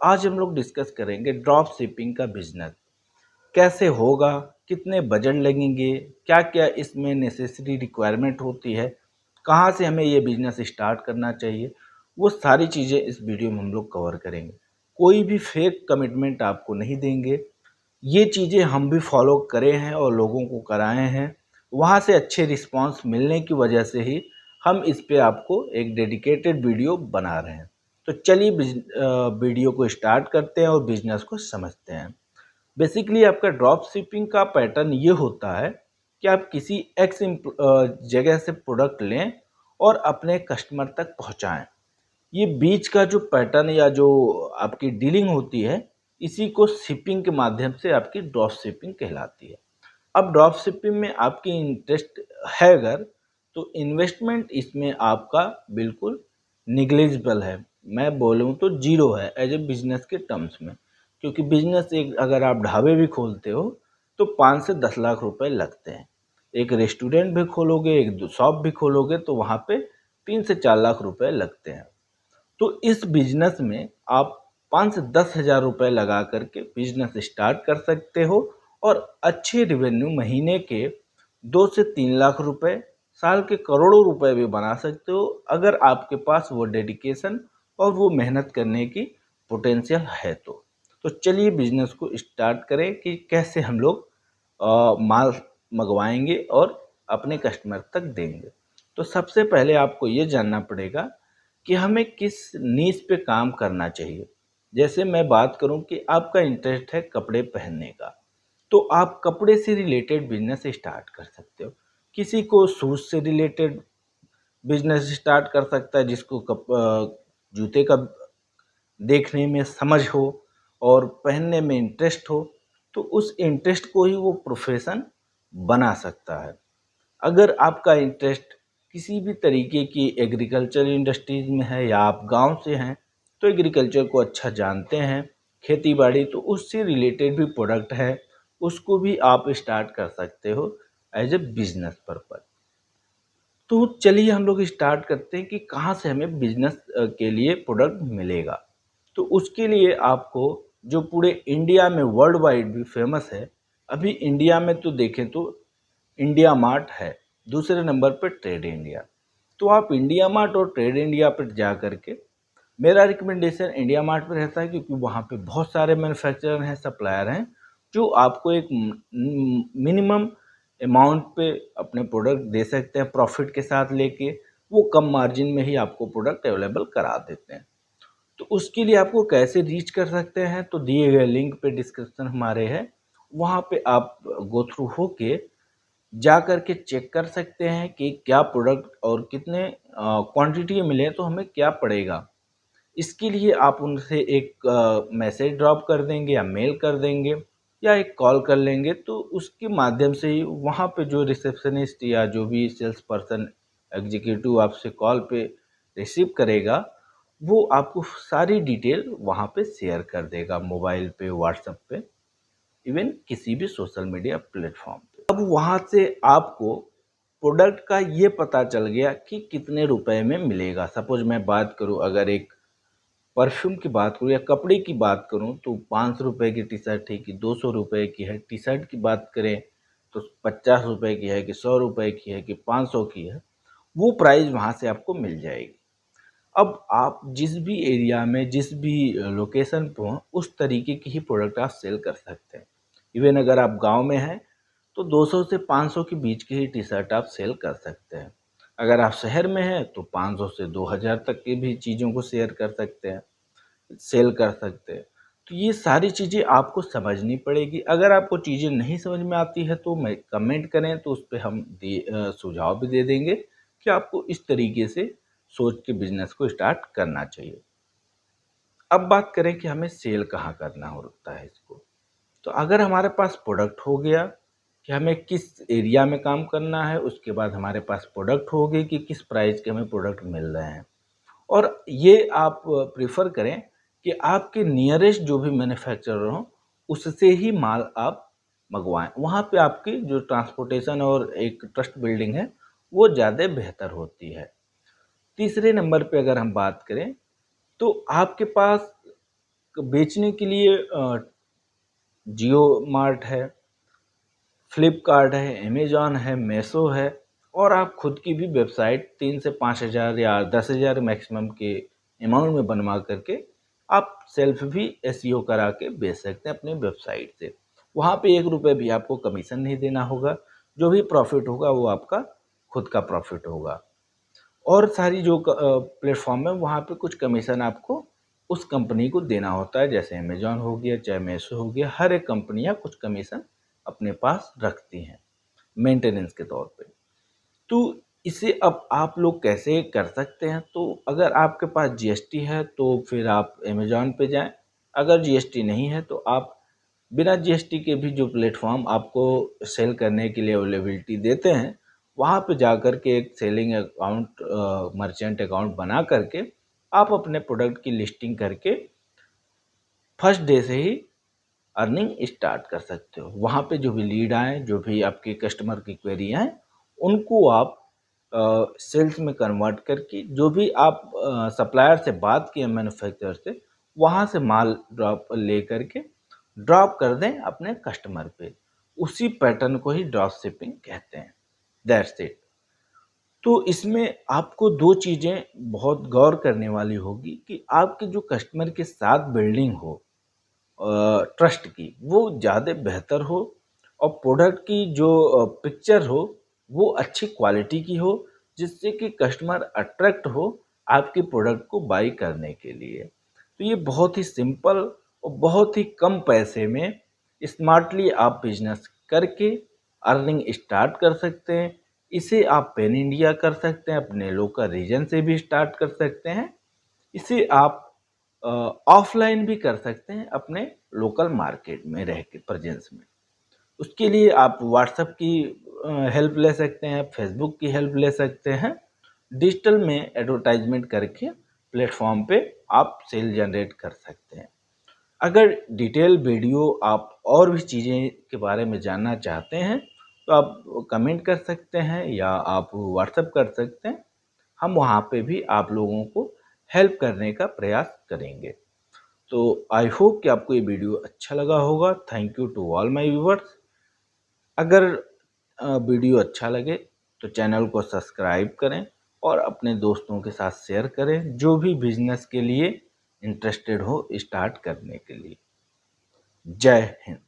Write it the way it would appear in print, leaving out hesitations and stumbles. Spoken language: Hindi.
आज हम लोग डिस्कस करेंगे ड्रॉप शिपिंग का बिजनेस कैसे होगा, कितने बजट लगेंगे, क्या क्या इसमें नेसेसरी रिक्वायरमेंट होती है, कहाँ से हमें ये बिजनेस स्टार्ट करना चाहिए। वो सारी चीज़ें इस वीडियो में हम लोग कवर करेंगे। कोई भी फेक कमिटमेंट आपको नहीं देंगे। ये चीज़ें हम भी फॉलो करे हैं और लोगों को कराए हैं। वहाँ से अच्छे रिस्पांस मिलने की वजह से ही हम इस पे आपको एक डेडिकेटेड वीडियो बना रहे हैं। तो चलिए वीडियो को स्टार्ट करते हैं और बिजनेस को समझते हैं। बेसिकली आपका ड्रॉप शिपिंग का पैटर्न ये होता है कि आप किसी एक्स जगह से प्रोडक्ट लें और अपने कस्टमर तक पहुंचाएं। ये बीच का जो पैटर्न या जो आपकी डीलिंग होती है, इसी को शिपिंग के माध्यम से आपकी ड्रॉप शिपिंग कहलाती है। अब ड्रॉप शिपिंग में आपकी इंटरेस्ट है अगर, तो इन्वेस्टमेंट इसमें आपका बिल्कुल निग्लिजिबल है। मैं बोलूँ तो जीरो है एज ए बिजनेस के टर्म्स में। क्योंकि बिजनेस एक अगर आप ढाबे भी खोलते हो तो 5 से 10 लाख रुपए लगते हैं। एक रेस्टोरेंट भी खोलोगे, एक शॉप भी खोलोगे तो वहाँ पे 3 से 4 लाख रुपए लगते हैं। तो इस बिजनेस में आप 5 से 10 हज़ार रुपए लगा करके बिजनेस स्टार्ट कर सकते हो और अच्छे रिवेन्यू महीने के 2 से 3 लाख रुपए, साल के करोड़ों रुपए भी बना सकते हो अगर आपके पास वो डेडिकेशन और वो मेहनत करने की पोटेंशियल है तो चलिए बिजनेस को स्टार्ट करें कि कैसे हम लोग माल मंगवाएंगे और अपने कस्टमर तक देंगे। तो सबसे पहले आपको ये जानना पड़ेगा कि हमें किस नीश पे काम करना चाहिए। जैसे मैं बात करूं कि आपका इंटरेस्ट है कपड़े पहनने का, तो आप कपड़े से रिलेटेड बिजनेस स्टार्ट कर सकते हो। किसी को शूज से रिलेटेड बिजनेस स्टार्ट कर सकता है, जिसको जूते का देखने में समझ हो और पहनने में इंटरेस्ट हो, तो उस इंटरेस्ट को ही वो प्रोफेशन बना सकता है। अगर आपका इंटरेस्ट किसी भी तरीके की एग्रीकल्चर इंडस्ट्रीज में है या आप गांव से हैं तो एग्रीकल्चर को अच्छा जानते हैं, खेती बाड़ी, तो उससे रिलेटेड भी प्रोडक्ट है, उसको भी आप स्टार्ट कर सकते हो एज ए बिजनेस पर्पज। तो चलिए हम लोग स्टार्ट करते हैं कि कहाँ से हमें बिजनेस के लिए प्रोडक्ट मिलेगा। तो उसके लिए आपको जो पूरे इंडिया में वर्ल्ड वाइड भी फेमस है, अभी इंडिया में तो देखें तो इंडिया मार्ट है, दूसरे नंबर पर ट्रेड इंडिया। तो आप इंडिया मार्ट और ट्रेड इंडिया पर जा करके, मेरा रिकमेंडेशन इंडिया मार्ट पर रहता है क्योंकि वहाँ पे बहुत सारे मैन्युफैक्चरर हैं, सप्लायर हैं, जो आपको एक मिनिमम अमाउंट पे अपने प्रोडक्ट दे सकते हैं प्रॉफिट के साथ लेके। वो कम मार्जिन में ही आपको प्रोडक्ट अवेलेबल करा देते हैं। तो उसके लिए आपको कैसे रीच कर सकते हैं, तो दिए गए लिंक पे डिस्क्रिप्शन हमारे है, वहाँ पे आप गो थ्रू होके जा कर के चेक कर सकते हैं कि क्या प्रोडक्ट और कितने क्वांटिटी मिले तो हमें क्या पड़ेगा। इसके लिए आप उनसे एक मैसेज ड्रॉप कर देंगे या मेल कर देंगे या एक कॉल कर लेंगे, तो उसके माध्यम से ही वहाँ पे जो रिसेप्शनिस्ट या जो भी सेल्स पर्सन एग्जीक्यूटिव आपसे कॉल पे रिसीव करेगा, वो आपको सारी डिटेल वहाँ पे शेयर कर देगा, मोबाइल पे, व्हाट्सएप पे, इवन किसी भी सोशल मीडिया प्लेटफॉर्म पे। अब वहाँ से आपको प्रोडक्ट का ये पता चल गया कि कितने रुपए में मिलेगा। सपोज मैं बात करूँ, अगर एक परफ्यूम की बात करूँ या कपड़े की बात करूँ तो 500 रुपये की टी शर्ट है कि 200 रुपये की है। टी शर्ट की बात करें तो 50 रुपये की है कि 100 रुपये की है कि 500 की है, वो प्राइस वहाँ से आपको मिल जाएगी। अब आप जिस भी एरिया में, जिस भी लोकेशन पे हो, उस तरीके की ही प्रोडक्ट आप सेल कर सकते हैं। इवन अगर आप गांव में हैं तो 200 से 500 के बीच की ही टी शर्ट आप सेल कर सकते हैं। अगर आप शहर में हैं तो 500 से 2000 तक की भी चीज़ों को शेयर कर सकते हैं, सेल कर सकते हैं। तो ये सारी चीज़ें आपको समझनी पड़ेगी। अगर आपको चीज़ें नहीं समझ में आती है तो मैं कमेंट करें, तो उस पे हम सुझाव भी दे देंगे कि आपको इस तरीके से सोच के बिजनेस को स्टार्ट करना चाहिए। अब बात करें कि हमें सेल कहाँ करना होता है इसको। तो अगर हमारे पास प्रोडक्ट हो गया कि हमें किस एरिया में काम करना है, उसके बाद हमारे पास प्रोडक्ट हो गई कि किस प्राइस के हमें प्रोडक्ट मिल रहे हैं, और ये आप प्रेफर करें कि आपके नियरेस्ट जो भी मैन्युफैक्चरर हो उससे ही माल आप मंगवाएं। वहाँ पे आपकी जो ट्रांसपोर्टेशन और एक ट्रस्ट बिल्डिंग है वो ज़्यादा बेहतर होती है। तीसरे नंबर पे अगर हम बात करें तो आपके पास बेचने के लिए जियो मार्ट है, फ्लिपकार्ट है, अमेज़न है, मीशो है, और आप खुद की भी वेबसाइट 3 से 5,000 या 10,000 मैक्सिमम के अमाउंट में बनवा करके आप सेल्फ भी एसईओ करा के बेच सकते हैं अपनी वेबसाइट से। वहाँ पे 1 रुपये भी आपको कमीशन नहीं देना होगा, जो भी प्रॉफ़िट होगा वो आपका खुद का प्रॉफ़िट होगा। और सारी जो प्लेटफ़ॉर्म है वहाँ पे कुछ कमीशन आपको उस कंपनी को देना होता है, जैसे अमेज़न हो गया, चाहे मीशो हो गया, हर एक कंपनियाँ कुछ कमीशन अपने पास रखती हैं मेंटेनेंस के तौर पे। तो इसे अब आप लोग कैसे कर सकते हैं? तो अगर आपके पास जीएसटी है तो फिर आप अमेज़न पे जाएँ, अगर जीएसटी नहीं है तो आप बिना जीएसटी के भी जो प्लेटफ़ॉर्म आपको सेल करने के लिए अवेलेबिलिटी देते हैं, वहाँ पे जाकर के एक सेलिंग अकाउंट मर्चेंट अकाउंट बना करके आप अपने प्रोडक्ट की लिस्टिंग करके फर्स्ट डे से ही अर्निंग स्टार्ट कर सकते हो। वहाँ पे जो भी लीड आए, जो भी आपके कस्टमर की क्वेरी आए, उनको आप सेल्स में कन्वर्ट करके जो भी आप सप्लायर से बात किए मैन्युफैक्चरर से, वहाँ से माल ड्रॉप ले करके ड्रॉप कर दें अपने कस्टमर पे। उसी पैटर्न को ही ड्रॉप शिपिंग कहते हैं। That's it. तो इसमें आपको 2 चीज़ें बहुत गौर करने वाली होगी कि आपके जो कस्टमर के साथ बिल्डिंग हो ट्रस्ट की, वो ज़्यादा बेहतर हो, और प्रोडक्ट की जो पिक्चर हो वो अच्छी क्वालिटी की हो, जिससे कि कस्टमर अट्रैक्ट हो आपके प्रोडक्ट को बाई करने के लिए। तो ये बहुत ही सिंपल और बहुत ही कम पैसे में स्मार्टली आप बिजनेस करके अर्निंग स्टार्ट कर सकते हैं। इसे आप पैन इंडिया कर सकते हैं, अपने लोकल रीजन से भी स्टार्ट कर सकते हैं। इसे आप ऑफलाइन भी कर सकते हैं अपने लोकल मार्केट में रह के प्रेजेंस में। उसके लिए आप व्हाट्सएप की हेल्प ले सकते हैं, फेसबुक की हेल्प ले सकते हैं। डिजिटल में एडवर्टाइजमेंट करके प्लेटफॉर्म पे आप सेल जनरेट कर सकते हैं। अगर डिटेल वीडियो आप और भी चीज़ें के बारे में जानना चाहते हैं तो आप कमेंट कर सकते हैं या आप व्हाट्सएप कर सकते हैं। हम वहाँ पे भी आप लोगों को हेल्प करने का प्रयास करेंगे। तो आई होप कि आपको ये वीडियो अच्छा लगा होगा। Thank you to all my viewers. अगर वीडियो अच्छा लगे तो चैनल को सब्सक्राइब करें और अपने दोस्तों के साथ शेयर करें, जो भी बिजनेस के लिए इंटरेस्टेड हो स्टार्ट करने के लिए। जय हिंद।